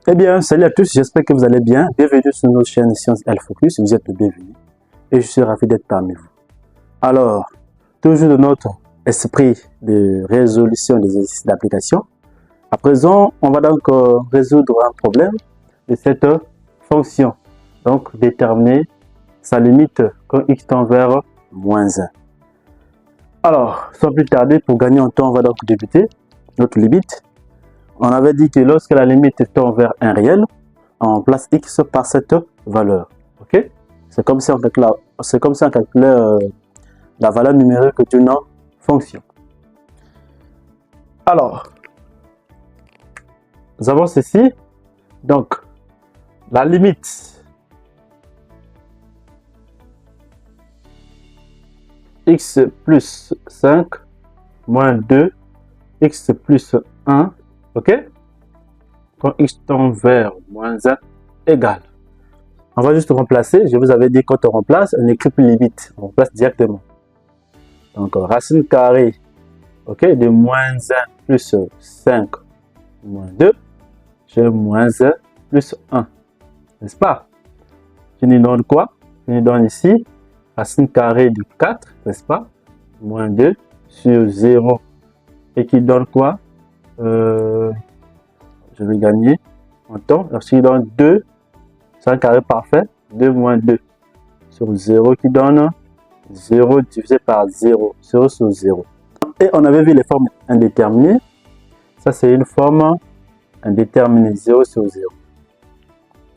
Eh bien, salut à tous, j'espère que vous allez bien. Bienvenue sur notre chaîne Sciences L Focus, vous êtes le bienvenu et je suis ravi d'être parmi vous. Alors, toujours de notre esprit de résolution des exercices d'application, à présent, on va donc résoudre un problème de cette fonction. Donc, déterminer sa limite quand x tend vers moins 1. Alors, sans plus tarder, pour gagner en temps, on va donc débuter notre limite. On avait dit que lorsque la limite tend vers un réel, on remplace x par cette valeur. Ok? C'est comme ça on calcule la valeur numérique d'une fonction. Alors, nous avons ceci. Donc, la limite x plus 5 moins 2 x plus 1, ok? Quand x tend vers moins 1 égale. On va juste remplacer. Je vous avais dit quand on remplace, on n'écrit plus limite. On remplace directement. Donc, racine carrée, ok, de moins 1 plus 5 moins 2, j'ai moins 1 plus 1. N'est-ce pas? Je nous donne quoi? Je nous donne ici racine carrée de 4, n'est-ce pas? Moins 2 sur 0. Et qui donne quoi? Je vais gagner en temps. Alors, je donne 2, c'est un carré parfait. 2 moins 2 sur 0 qui donne 0 divisé par 0. 0 sur 0. Et on avait vu les formes indéterminées. Ça, c'est une forme indéterminée. 0 sur 0.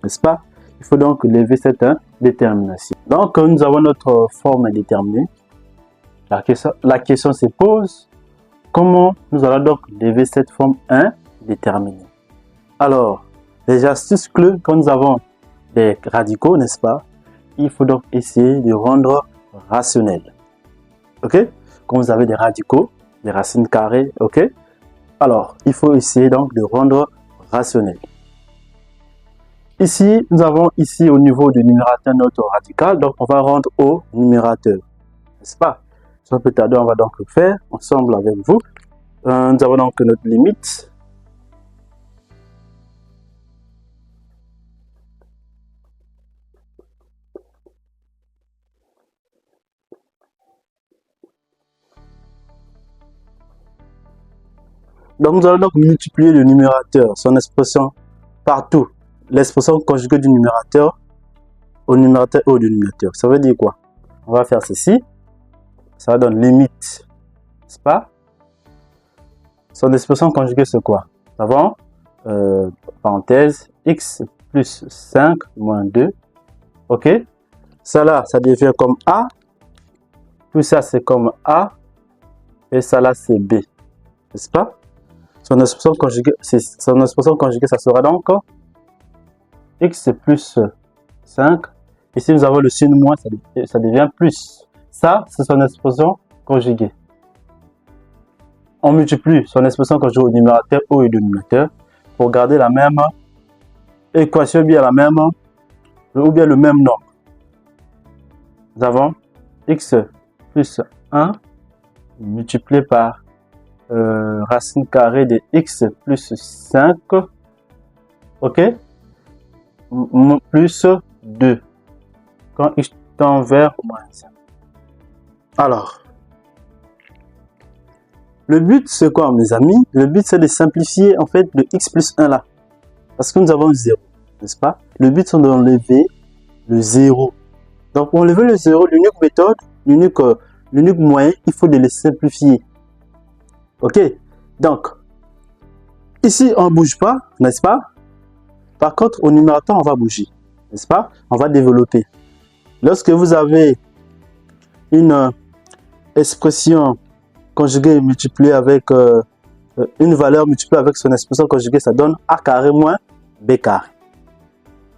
N'est-ce pas? Il faut donc lever cette indétermination. Donc, nous avons notre forme indéterminée. La question se pose, comment nous allons donc lever cette forme indéterminée? Alors, les astuces clés, quand nous avons des radicaux, n'est-ce pas? Il faut donc essayer de rendre rationnel. Ok? Quand vous avez des radicaux, des racines carrées, ok? Alors, il faut essayer donc de rendre rationnel. Ici, nous avons ici au niveau du numérateur notre radical, donc on va rendre au numérateur, n'est-ce pas? Sans plus tarder, on va donc le faire ensemble avec vous. Nous avons donc notre limite. Donc, nous allons donc multiplier le numérateur, son expression partout. L'expression conjuguée du numérateur au numérateur et au dénominateur. Ça veut dire quoi? On va faire ceci. Ça va donner limite, n'est-ce pas? Son expression conjuguée, c'est quoi? Nous avons, parenthèse, x plus 5 moins 2. Ok? Ça là, ça devient comme a. Tout ça, c'est comme a. Et ça là, c'est b. N'est-ce pas? Son expression conjuguée, ça sera donc x plus 5. Ici, nous avons le signe moins, ça devient plus. Ça, c'est son expression conjuguée. On multiplie son expression conjuguée au numérateur ou au dénominateur pour garder la même équation, ou bien le même nombre. Nous avons x plus 1 multiplié par racine carrée de x plus 5, ok, plus 2, quand x tend vers moins 1. Alors, le but c'est quoi mes amis? Le but c'est de simplifier en fait le x plus 1 là, parce que nous avons 0, n'est-ce pas? Le but c'est d'enlever le 0. Donc pour enlever le 0, l'unique méthode, l'unique moyen, il faut de le simplifier. Ok, donc ici on ne bouge pas, n'est-ce pas? Par contre au numérateur on va bouger, n'est-ce pas? On va développer. Lorsque vous avez une expression conjuguée multipliée avec une valeur multipliée avec son expression conjuguée, ça donne a carré moins b carré,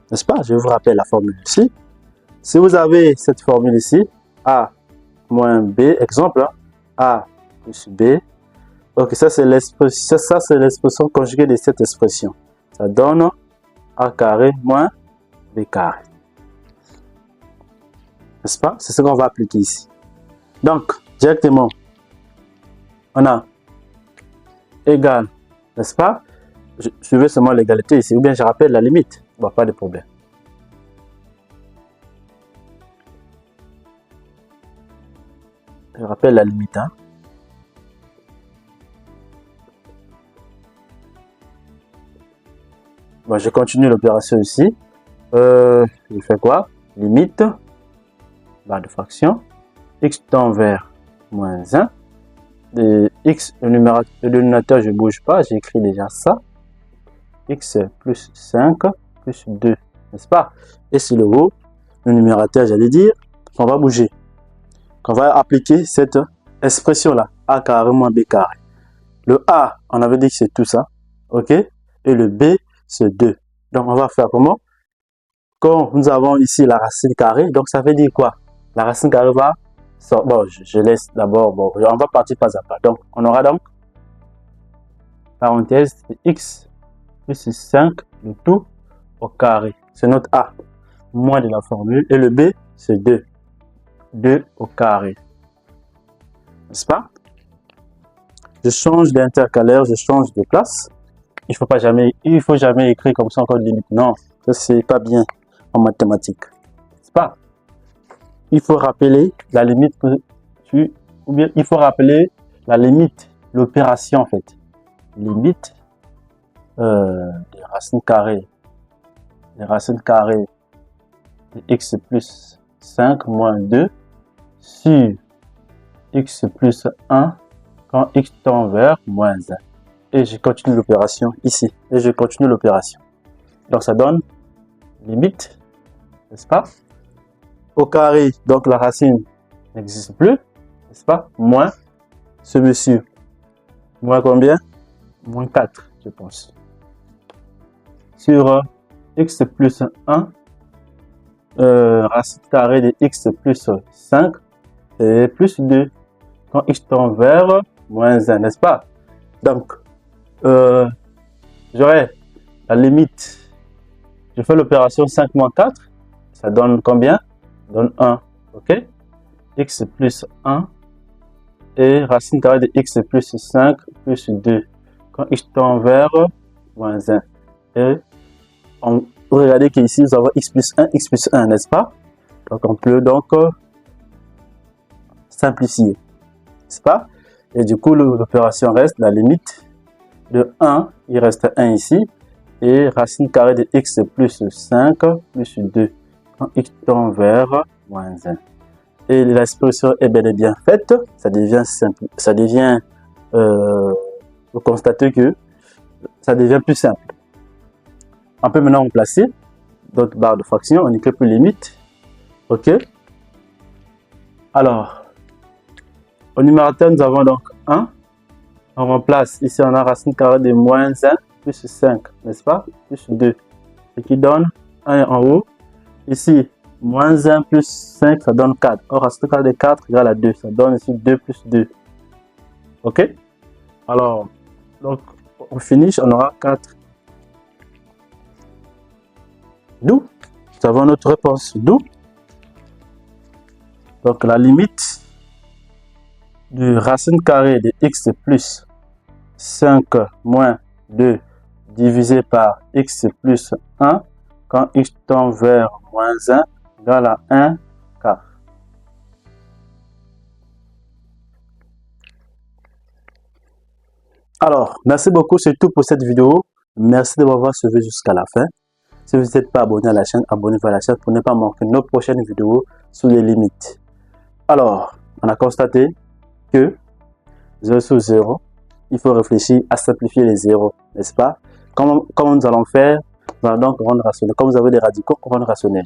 n'est-ce pas? Je vous rappelle la formule ici. Si vous avez cette formule ici, a moins b, exemple, a plus b. Ok, ça c'est l'expression conjuguée de cette expression. Ça donne a carré moins b carré. N'est-ce pas? C'est ce qu'on va appliquer ici. Donc, directement, on a égal, n'est-ce pas? je veux seulement l'égalité ici, ou bien je rappelle la limite. Bon, pas de problème. Je rappelle la limite. Hein. Bon, je continue l'opération ici. Je fais quoi? Limite, barre de fraction, x tend vers moins 1. De x, le dénominateur, je ne bouge pas, j'ai écrit déjà ça. X plus 5 plus 2, n'est-ce pas? Et sur le haut, le numérateur, j'allais dire, qu'on va bouger. Qu'on va appliquer cette expression-là, a carré moins b carré. Le a, on avait dit que c'est tout ça, ok? Et le b, c'est 2. Donc, on va faire comment? Quand nous avons ici la racine carrée, donc ça veut dire quoi? La racine carrée va... Bon, je laisse d'abord, bon, on va partir pas à pas. Donc, on aura donc, parenthèse, x plus 5, le tout au carré. C'est notre a, moins de la formule. Et le b, c'est 2. 2 au carré. N'est-ce pas? Je change d'intercalaire, je change de place. Il faut jamais écrire comme ça encore limite. Non, ça c'est pas bien en mathématiques. C'est pas. Il faut rappeler la limite ou bien il faut rappeler la limite, l'opération en fait. Limite des racines carrées. Les racines carrées de x plus 5 moins 2 sur x plus 1 quand x tend vers moins 1. Et je continue l'opération ici. Et je continue l'opération. Donc ça donne limite, n'est-ce pas? Au carré, donc la racine n'existe plus, n'est-ce pas? Moins ce monsieur. Moins combien? Moins 4, je pense. Sur x plus 1, racine carrée de x plus 5 et plus 2. Quand x tend vers moins 1, n'est-ce pas? Donc, j'aurai la limite. Je fais l'opération 5 moins 4. Ça donne combien? Ça donne 1. Ok? X plus 1 et racine carrée de x plus 5 plus 2. Quand x tend vers moins 1. Et regardez qu'ici, nous avons x plus 1, n'est-ce pas? Donc, on peut donc simplifier. N'est-ce pas? Et du coup, l'opération reste la limite de 1, il reste 1 ici, et racine carrée de x plus 5 plus 2, quand x tend vers moins 1. Et l'expression est bel et bien faite, ça devient simple, ça devient, vous constatez que ça devient plus simple. On peut maintenant remplacer d'autres barres de fraction, on n'écrit plus limite, ok? Alors, au numérateur, nous avons donc 1. On remplace, ici on a racine carrée de moins 1 plus 5, n'est-ce pas? Plus 2. Ce qui donne 1 en haut. Ici, moins 1 plus 5, ça donne 4. Or, racine carrée de 4 égale à 2. Ça donne ici 2 plus 2. Ok? Alors, donc, au finish, on aura 4. D'où? Nous avons notre réponse. D'où? Donc, la limite de racine carrée de x plus 5 moins 2 divisé par x plus 1 quand x tend vers moins 1 égale à 1 quart. Alors, merci beaucoup, c'est tout pour cette vidéo. Merci de m'avoir suivi jusqu'à la fin. Si vous n'êtes pas abonné à la chaîne, abonnez-vous à la chaîne pour ne pas manquer nos prochaines vidéos sur les limites. Alors, on a constaté que 0 sur 0, il faut réfléchir à simplifier les zéros, n'est-ce pas? Comment nous allons faire? Nous allons donc rendre rationnel. Comme vous avez des radicaux, rendre rationnel.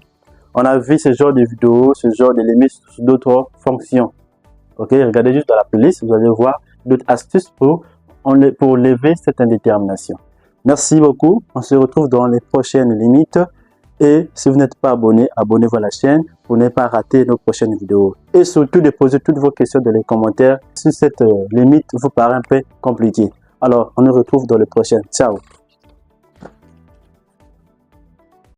On a vu ce genre de vidéos, ce genre de limites sur d'autres fonctions. Ok, regardez juste dans la playlist, vous allez voir d'autres astuces pour lever cette indétermination. Merci beaucoup. On se retrouve dans les prochaines limites. Et si vous n'êtes pas abonné, abonnez-vous à la chaîne pour ne pas rater nos prochaines vidéos. Et surtout, déposez toutes vos questions dans les commentaires si cette limite vous paraît un peu compliquée. Alors, on se retrouve dans le prochain. Ciao!